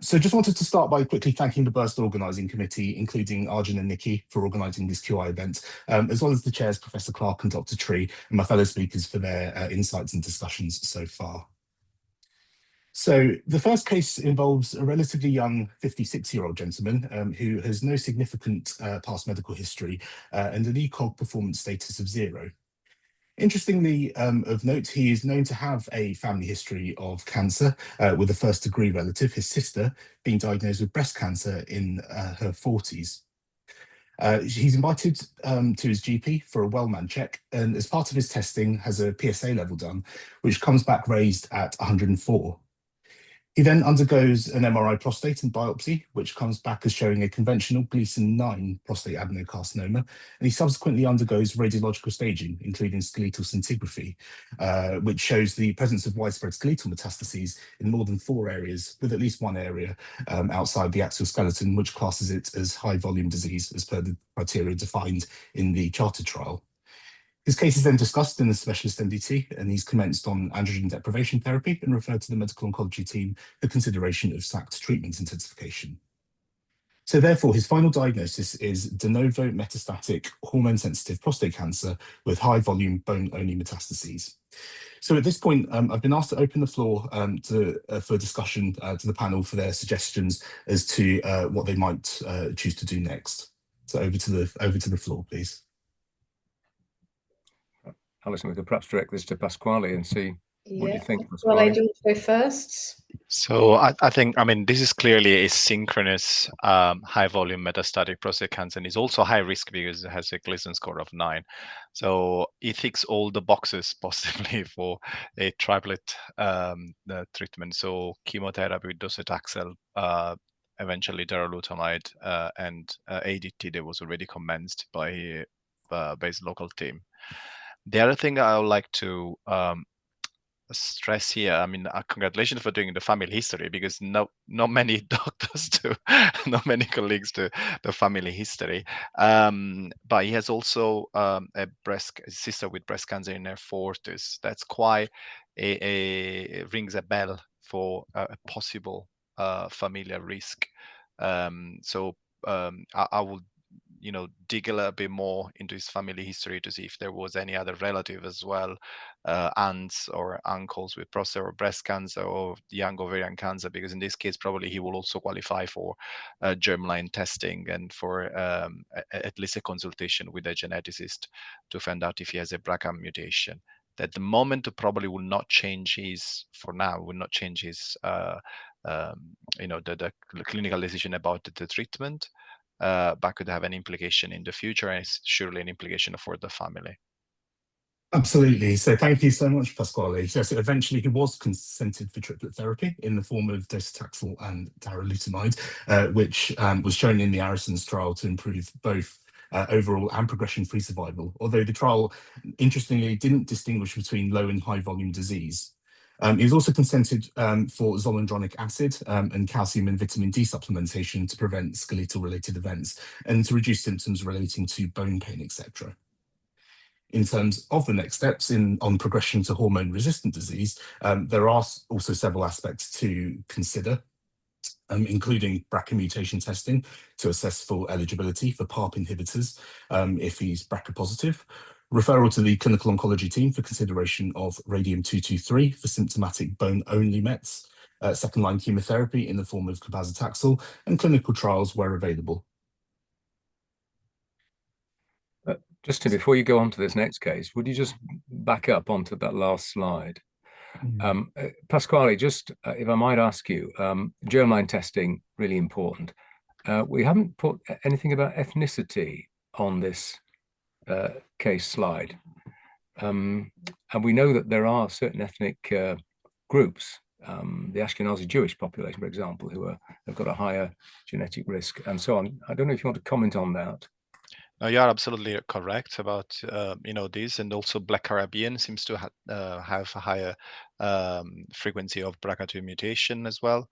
So just wanted to start by quickly thanking the BURST organising committee, including Arjun and Nikki, for organising this QI event, as well as the chairs, Professor Clark and Dr. Tree, and my fellow speakers for their insights and discussions so far. So the first case involves a relatively young 56-year-old gentleman who has no significant past medical history and an ECOG performance status of 0. Interestingly, of note, he is known to have a family history of cancer with a first-degree relative, his sister, being diagnosed with breast cancer in her 40s. He's invited to his GP for a Wellman check, and as part of his testing has a PSA level done, which comes back raised at 104. He then undergoes an MRI prostate and biopsy, which comes back as showing a conventional Gleason 9 prostate adenocarcinoma, and he subsequently undergoes radiological staging, including skeletal scintigraphy, which shows the presence of widespread skeletal metastases in more than 4 areas, with at least 1 area outside the axial skeleton, which classes it as high-volume disease as per the criteria defined in the Charter trial. His case is then discussed in the specialist MDT, and he's commenced on androgen deprivation therapy and referred to the medical oncology team for consideration of SAPT treatment intensification. So therefore, his final diagnosis is de novo metastatic hormone-sensitive prostate cancer with high-volume bone-only metastases. So at this point, I've been asked to open the floor for discussion to the panel for their suggestions as to what they might choose to do next. So over to the floor, please. Alison, we could perhaps direct this to Pasquale and see what you think. Well, I do go first. So I think, this is clearly a synchronous high-volume metastatic prostate cancer, and is also high risk because it has a Gleason score of 9. So it ticks all the boxes possibly for a triplet treatment. So chemotherapy with docetaxel, eventually darolutamide, and ADT that was already commenced by his local team. The other thing I would like to stress here, congratulations for doing the family history, because not many doctors do, not many colleagues do the family history. But he has also a sister with breast cancer in her 40s. That's quite rings a bell for a possible familial risk. I would dig a little bit more into his family history to see if there was any other relative as well, aunts or uncles with prostate or breast cancer or young ovarian cancer, because in this case probably he will also qualify for germline testing and for at least a consultation with a geneticist to find out if he has a BRCA mutation. At the moment probably will not change his, for now, will not change his the clinical decision about the treatment, but could have an implication in the future, and it's surely an implication for the family. Absolutely. So thank you so much, Pasquale. So eventually he was consented for triplet therapy in the form of docetaxel and darolutamide, which was shown in the Arisons trial to improve both overall and progression-free survival, although the trial, interestingly, didn't distinguish between low and high volume disease. He was also consented for zoledronic acid and calcium and vitamin D supplementation to prevent skeletal-related events and to reduce symptoms relating to bone pain, etc. In terms of the next steps on progression to hormone-resistant disease, there are also several aspects to consider, including BRCA mutation testing to assess for eligibility for PARP inhibitors if he's BRCA positive, referral to the clinical oncology team for consideration of radium-223 for symptomatic bone-only Mets, second-line chemotherapy in the form of cabazitaxel, and clinical trials where available. Justin, before you go on to this next case, would you just back up onto that last slide? Pasquale, just if I might ask you, germline testing, really important. We haven't put anything about ethnicity on this case slide. And we know that there are certain ethnic groups, the Ashkenazi Jewish population, for example, who have got a higher genetic risk and so on. I don't know if you want to comment on that. You are absolutely correct about this, and also Black Caribbean seems to have a higher frequency of BRCA2 mutation as well.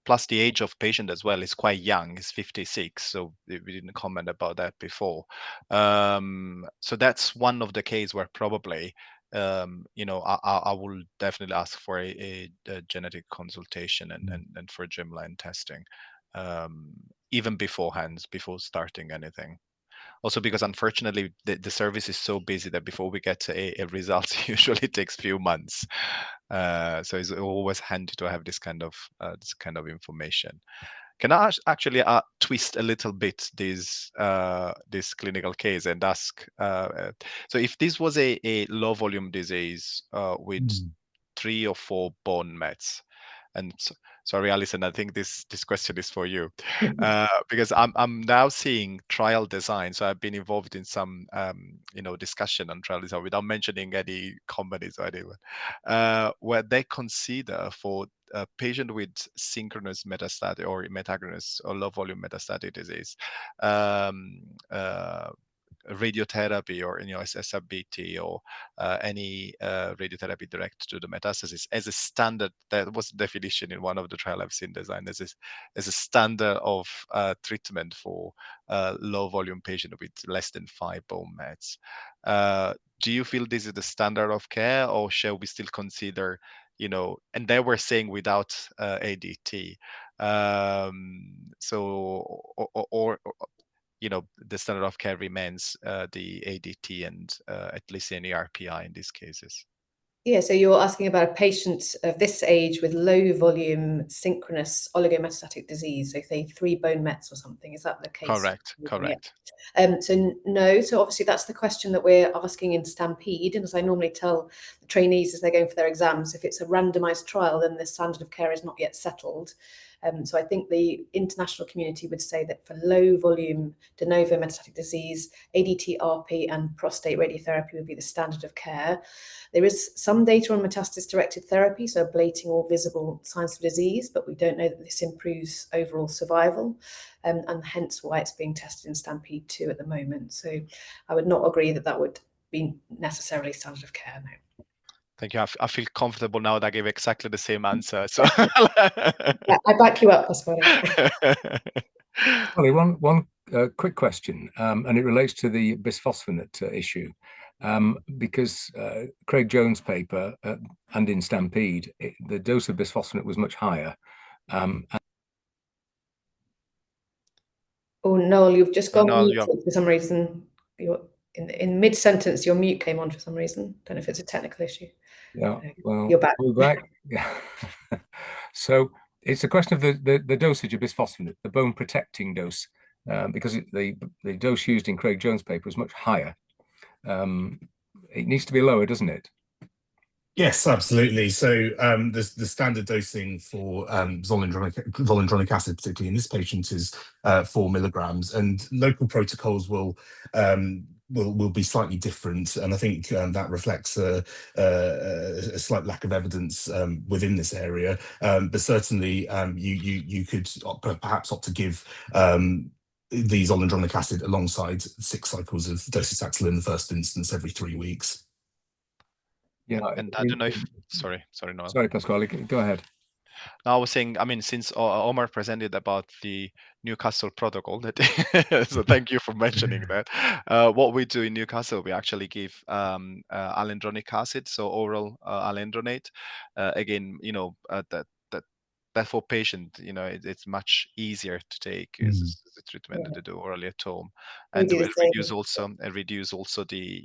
Plus the age of patient as well is quite young, it's 56, so we didn't comment about that before. So that's one of the cases where probably I will definitely ask for a genetic consultation and for germline testing. Even before starting anything. Also because unfortunately the service is so busy that before we get a result, it usually takes few months. So it's always handy to have this kind of information. Can I actually twist a little bit this clinical case and ask? So if this was a low volume disease with 3 or 4 bone mets, and sorry, Alison, I think this question is for you, because I'm now seeing trial design. So I've been involved in some discussion on trial design without mentioning any companies or anyone, where they consider for a patient with synchronous metastatic or metagonous or low volume metastatic disease, radiotherapy or SSRBT or any radiotherapy direct to the metastasis as a standard. That was the definition in one of the trial I've seen designed as a standard of treatment for low volume patient with less than 5 bone mets. Do you feel this is the standard of care, or shall we still consider, and they were saying without ADT, or the standard of care remains the ADT and at least any RPI in these cases? Yeah, so you're asking about a patient of this age with low volume synchronous oligometastatic disease, so say 3 bone mets or something. Is that the case? Correct. So no, so obviously that's the question that we're asking in Stampede. And as I normally tell the trainees as they're going for their exams, if it's a randomized trial, then the standard of care is not yet settled. So I think the international community would say that for low volume de novo metastatic disease, ADT, RP and prostate radiotherapy would be the standard of care. There is some data on metastasis-directed therapy, so ablating all visible signs of disease, but we don't know that this improves overall survival, and hence why it's being tested in Stampede 2 at the moment. So I would not agree that that would be necessarily standard of care, no. Thank you. I feel comfortable now that I gave exactly the same answer. So yeah, I back you up, Pasquale. One quick question, and it relates to the bisphosphonate issue, because Craig Jones' paper and in Stampede, the dose of bisphosphonate was much higher. Oh, Noel, you've just gone Noel, mute for some reason. You're in mid-sentence, your mute came on for some reason. Don't know if it's a technical issue. Yeah, well, you're back. we're back. Yeah. So it's a question of the dosage of bisphosphonate, the bone protecting dose, because the dose used in Craig Jones' paper is much higher. It needs to be lower, doesn't it? Yes, absolutely. So the standard dosing for zoledronic acid, particularly in this patient, is 4 milligrams, and local protocols will be slightly different, and I think that reflects a slight lack of evidence within this area. But certainly, you could perhaps opt to give the zoledronic acid alongside 6 cycles of docetaxel in the first instance every 3 weeks. Yeah, and I don't know if sorry, Noel. Sorry, Pasquale, go ahead. No, I was saying, I mean, since Omar presented about the Newcastle protocol, so thank you for mentioning that. What we do in Newcastle, we actually give alendronic acid, so oral alendronate. Again, that for patient, it's much easier to take as a treatment to do orally at home, and will reduce also the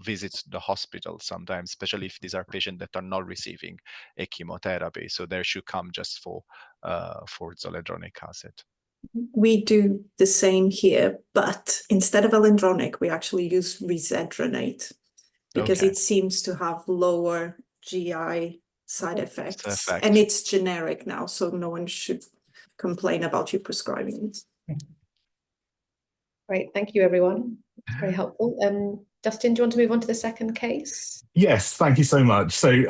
visits to the hospital sometimes, especially if these are patients that are not receiving a chemotherapy, so they should come just for zoledronic acid. We do the same here, but instead of alendronic, we actually use risedronate because it seems to have lower GI side effects, and it's generic now, so no one should complain about you prescribing it. Great, thank you, everyone. It's very helpful. Justin, do you want to move on to the second case? Yes, thank you so much. So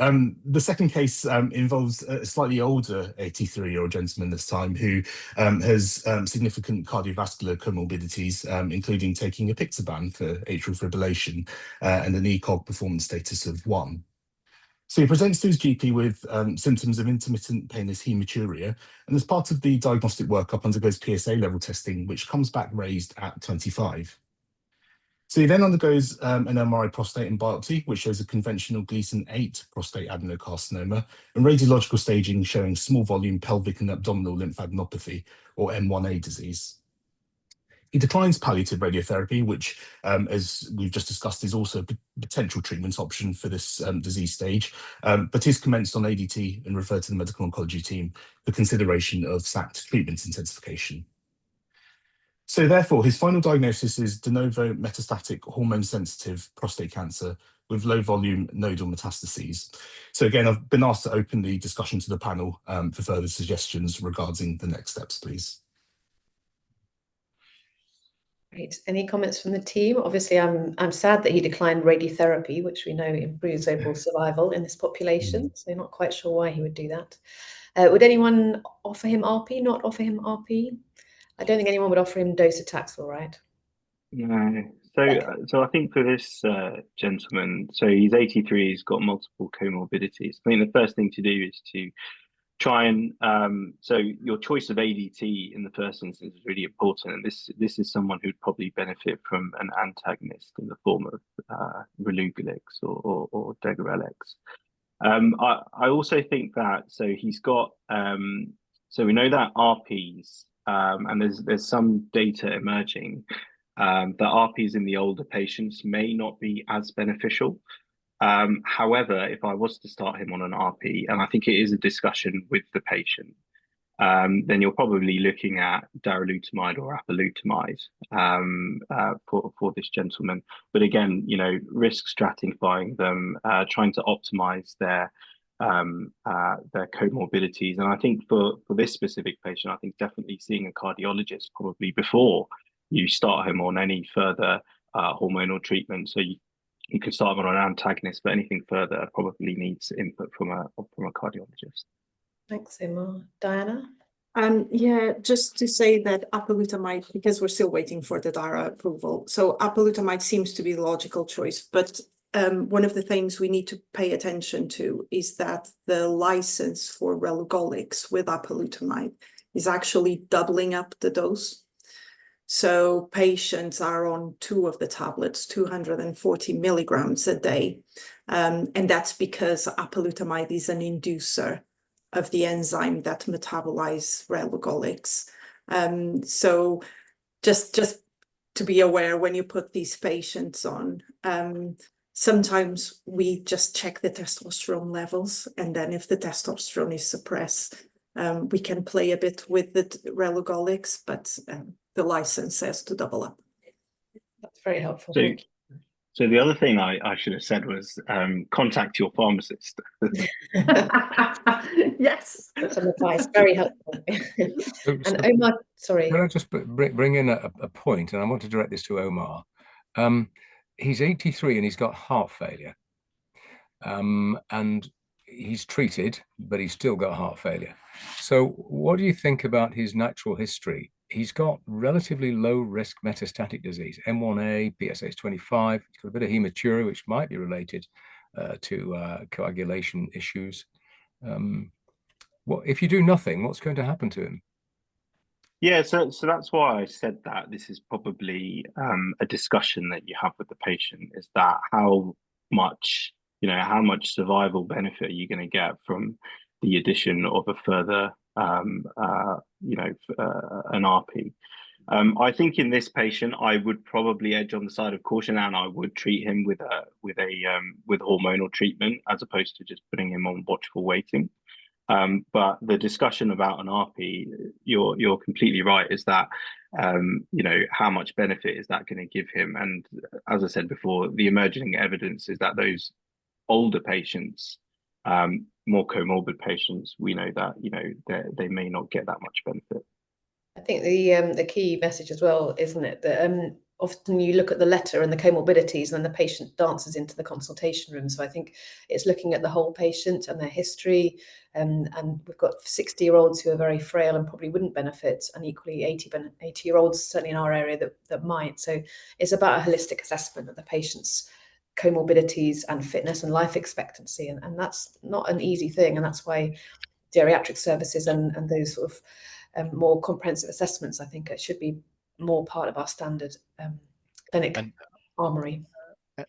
the second case involves a slightly older 83-year-old gentleman this time who has significant cardiovascular comorbidities, including taking apixaban for atrial fibrillation and an ECOG performance status of 1. So he presents to his GP with symptoms of intermittent painless hematuria, and as part of the diagnostic workup undergoes PSA level testing, which comes back raised at 25. So he then undergoes an MRI prostate and biopsy, which shows a conventional Gleason 8 prostate adenocarcinoma, and radiological staging showing small volume pelvic and abdominal lymphadenopathy, or M1A disease. He declines palliative radiotherapy, which, as we've just discussed, is also a potential treatment option for this disease stage, but is commenced on ADT and referred to the medical oncology team for consideration of SACT treatment intensification. So therefore, his final diagnosis is de novo metastatic hormone-sensitive prostate cancer with low-volume nodal metastases. So again, I've been asked to open the discussion to the panel for further suggestions regarding the next steps, please. Great. Any comments from the team? Obviously, I'm sad that he declined radiotherapy, which we know improves overall survival in this population. So not quite sure why he would do that. Would anyone offer him RP? Not offer him RP? I don't think anyone would offer him docetaxel, right? No. So I think for this gentleman, so he's 83, he's got multiple comorbidities. I think the first thing to do is to try and so your choice of ADT in the first instance is really important, and this is someone who'd probably benefit from an antagonist in the form of Relugolix or Degarelix. I also think that he's got so we know that RPs and there's some data emerging that RPs in the older patients may not be as beneficial. However, if I was to start him on an RP, and I think it is a discussion with the patient, then you're probably looking at darolutamide or apalutamide for this gentleman. But again, risk stratifying them, trying to optimize their comorbidities. And I think for this specific patient, I think definitely seeing a cardiologist probably before you start him on any further hormonal treatment. So you could start him on an antagonist, but anything further probably needs input from a cardiologist. Thanks, Emma. Diana? Yeah, just to say that apalutamide, because we're still waiting for the DARA approval, so apalutamide seems to be the logical choice, but one of the things we need to pay attention to is that the license for Relugolix with apalutamide is actually doubling up the dose. So patients are on 2 of the tablets, 240 milligrams a day. And that's because apalutamide is an inducer of the enzyme that metabolizes Relugolix. So just to be aware when you put these patients on, sometimes we just check the testosterone levels, and then if the testosterone is suppressed, we can play a bit with the relugolics, but the license says to double up. That's very helpful. So the other thing I should have said was contact your pharmacist. Yes, that's some advice. Very helpful. And Omar, sorry. Can I just bring in a point, and I want to direct this to Omar. He's 83 and he's got heart failure. And he's treated, but he's still got heart failure. So what do you think about his natural history? He's got relatively low risk metastatic disease, M1A, PSA 25, he's got a bit of hematuria, which might be related to coagulation issues. If you do nothing, what's going to happen to him? Yeah, so that's why I said that this is probably a discussion that you have with the patient, is that how much survival benefit are you going to get from the addition of a further an RP. I think in this patient, I would probably edge on the side of caution, and I would treat him with hormonal treatment as opposed to just putting him on watchful waiting. But the discussion about an RP, you're completely right, is that how much benefit is that going to give him? And as I said before, the emerging evidence is that those older patients, more comorbid patients, we know that they may not get that much benefit. I think the key message as well, isn't it, that often you look at the letter and the comorbidities, and then the patient dances into the consultation room. So I think it's looking at the whole patient and their history, and we've got 60-year-olds who are very frail and probably wouldn't benefit, and equally 80-year-olds certainly in our area that might. So it's about a holistic assessment of the patient's comorbidities and fitness and life expectancy, and that's not an easy thing, and that's why geriatric services and those sort of more comprehensive assessments, I think it should be more part of our standard clinic armory.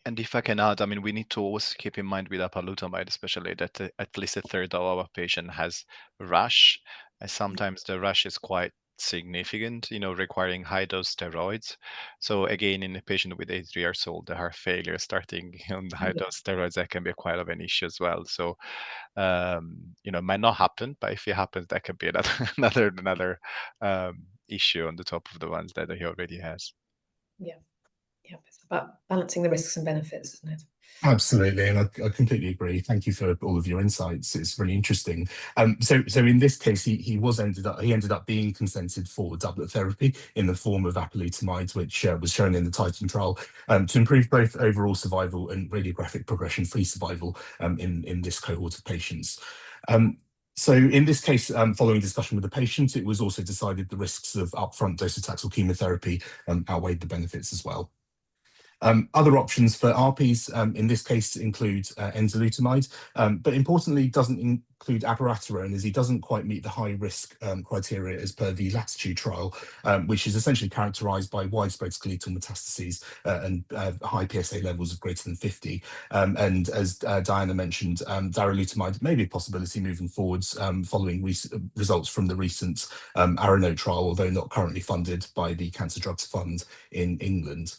And if I can add, I mean, we need to always keep in mind with apalutamide, especially, that at least a third of our patient has rash, and sometimes the rash is quite significant, requiring high dose steroids. So again, in a patient with 83 years old, the heart failure starting on high dose steroids, that can be quite of an issue as well. So it might not happen, but if it happens, that could be another issue on the top of the ones that he already has. Yeah, it's about balancing the risks and benefits, isn't it? Absolutely, and I completely agree. Thank you for all of your insights. It's really interesting. So in this case, he ended up being consented for doublet therapy in the form of apalutamide, which was shown in the Titan trial to improve both overall survival and radiographic progression-free survival in this cohort of patients. So in this case, following discussion with the patient, it was also decided the risks of upfront docetaxel chemotherapy outweighed the benefits as well. Other options for ARPs in this case include enzalutamide, but importantly doesn't include abiraterone, as he doesn't quite meet the high risk criteria as per the Latitude trial, which is essentially characterized by widespread skeletal metastases and high PSA levels of greater than 50. And as Diana mentioned, darolutamide may be a possibility moving forwards following results from the recent ARANOTE trial, although not currently funded by the Cancer Drugs Fund in England.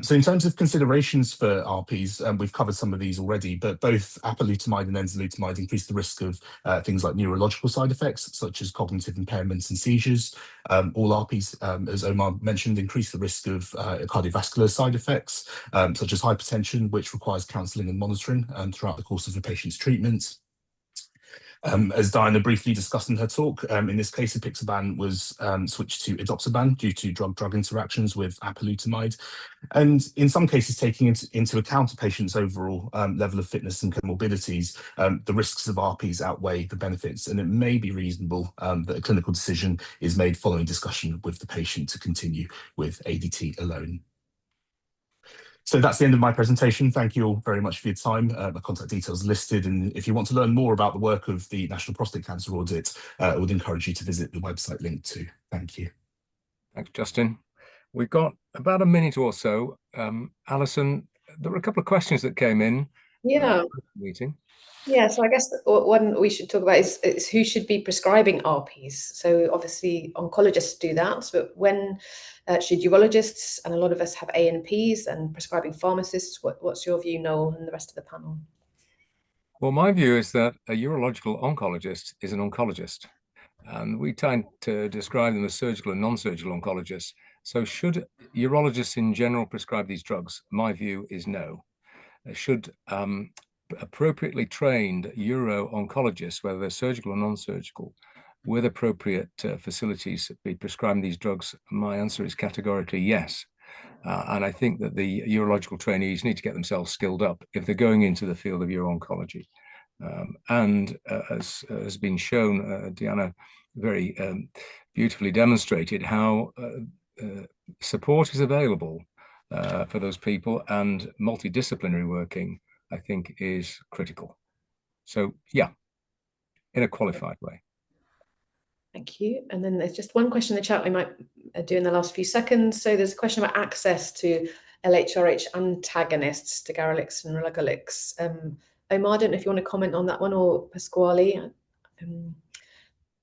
So in terms of considerations for RPs, we've covered some of these already, but both apalutamide and enzalutamide increase the risk of things like neurological side effects, such as cognitive impairments and seizures. All RPs, as Omar mentioned, increase the risk of cardiovascular side effects, such as hypertension, which requires counselling and monitoring throughout the course of a patient's treatment. As Diana briefly discussed in her talk, in this case, apixaban was switched to edoxaban due to drug-drug interactions with apalutamide. And in some cases, taking into account a patient's overall level of fitness and comorbidities, the risks of RPs outweigh the benefits, and it may be reasonable that a clinical decision is made following discussion with the patient to continue with ADT alone. So that's the end of my presentation. Thank you all very much for your time. My contact details are listed, and if you want to learn more about the work of the National Prostate Cancer Audit, I would encourage you to visit the website link too. Thank you. Thanks, Justin. We've got about a minute or so. Alison, there were a couple of questions that came in. meeting. Yeah, so I guess one we should talk about is who should be prescribing RPs. So obviously oncologists do that, but when should urologists, and a lot of us have ANPs and prescribing pharmacists, what's your view, Noel, and the rest of the panel? Well, my view is that a urological oncologist is an oncologist, and we tend to describe them as surgical and non-surgical oncologists. So should urologists in general prescribe these drugs? My view is no. Should appropriately trained uro-oncologists, whether they're surgical or non-surgical, with appropriate facilities be prescribing these drugs? My answer is categorically yes. And I think that the urological trainees need to get themselves skilled up if they're going into the field of uro-oncology. As has been shown, Diana very beautifully demonstrated how support is available for those people, and multidisciplinary working, I think, is critical. So yeah, in a qualified way. Thank you. And then there's just one question in the chat we might do in the last few seconds. So there's a question about access to LHRH antagonists, Degarelix and Relugolix. Omar, I don't know if you want to comment on that one, or Pasquale.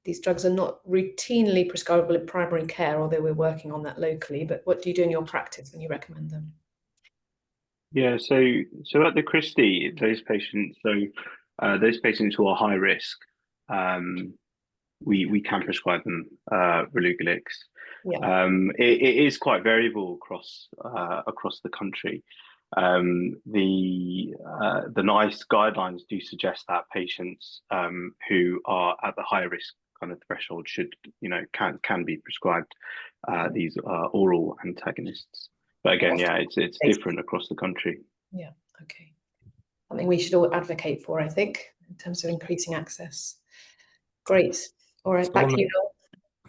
These drugs are not routinely prescribable in primary care, although we're working on that locally. But what do you do in your practice when you recommend them? Yeah, so at the Christie, those patients who are high risk, we can prescribe them Relugolix. Yeah. It is quite variable across the country. The NICE guidelines do suggest that patients who are at the high risk kind of threshold should, can be prescribed these oral antagonists. But again, yeah, it's different across the country. Yeah, okay. Something we should all advocate for, I think, in terms of increasing access. Great. All right, back to you, Noel.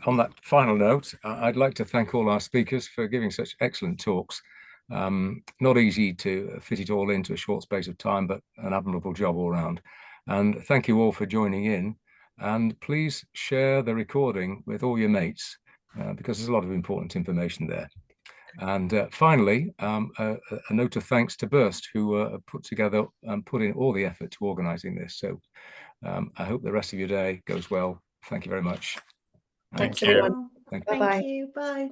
On that final note, I'd like to thank all our speakers for giving such excellent talks. Not easy to fit it all into a short space of time, but an admirable job all around. And thank you all for joining in. And please share the recording with all your mates, because there's a lot of important information there. And finally, a note of thanks to Burst, who put together and put in all the effort to organising this. So I hope the rest of your day goes well. Thank you very much. Thanks, everyone. Thank you. Bye-bye. Thank you. Bye.